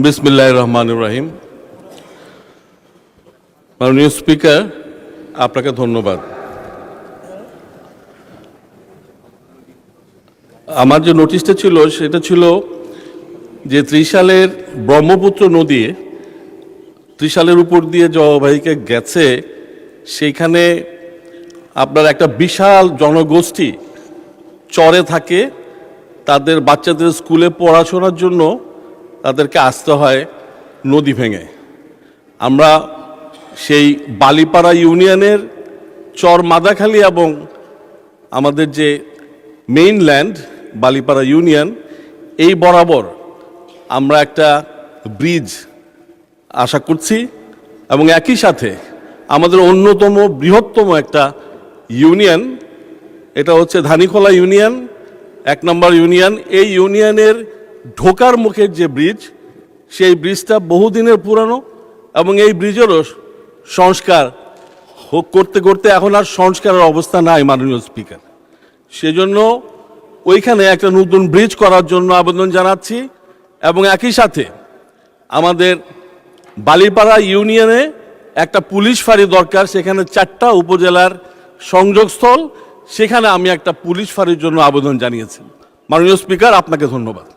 বিসমিল্লাহির রহমানির রহিম। মাননীয় স্পিকার, আপনাকে ধন্যবাদ। আমার যে নোটিশটা ছিল সেটা ছিল যে ত্রিশালের ব্রহ্মপুত্র নদী ত্রিশালের উপর দিয়ে যে অববাহিকা গেছে, সেইখানে আপনার একটা বিশাল জনগোষ্ঠী চরে থাকে। তাদের বাচ্চাদের স্কুলে পড়াশোনার জন্য তাদেরকে আসতে হয় নদী ভেঙে। আমরা সেই বালিপাড়া ইউনিয়নের চর মাদাখালী এবং আমাদের যে মেইনল্যান্ড বালিপাড়া ইউনিয়ন, এই বরাবর আমরা একটা ব্রিজ আশা করছি এবং একই সাথে আমাদের অন্যতম বৃহত্তম একটা ইউনিয়ন, এটা হচ্ছে ধানীখোলা ইউনিয়ন, 1 নম্বর ইউনিয়ন। এই ইউনিয়নের ঢোকার মুখের যে ব্রিজ, সেই ব্রিজটা বহুদিনের পুরানো এবং এই ব্রিজেরও সংস্কার করতে করতে এখন আর সংস্কারের অবস্থা নাই মাননীয় স্পিকার। সেজন্য ওইখানে একটা নতুন ব্রিজ করার জন্য আবেদন জানাচ্ছি এবং একই সাথে আমাদের বালিপাড়া ইউনিয়নে একটা পুলিশ ফাঁড়ি দরকার। সেখানে 4টা উপজেলার সংযোগস্থল, সেখানে আমি একটা পুলিশ ফাঁড়ির জন্য আবেদন জানিয়েছি। মাননীয় স্পিকার, আপনাকে ধন্যবাদ।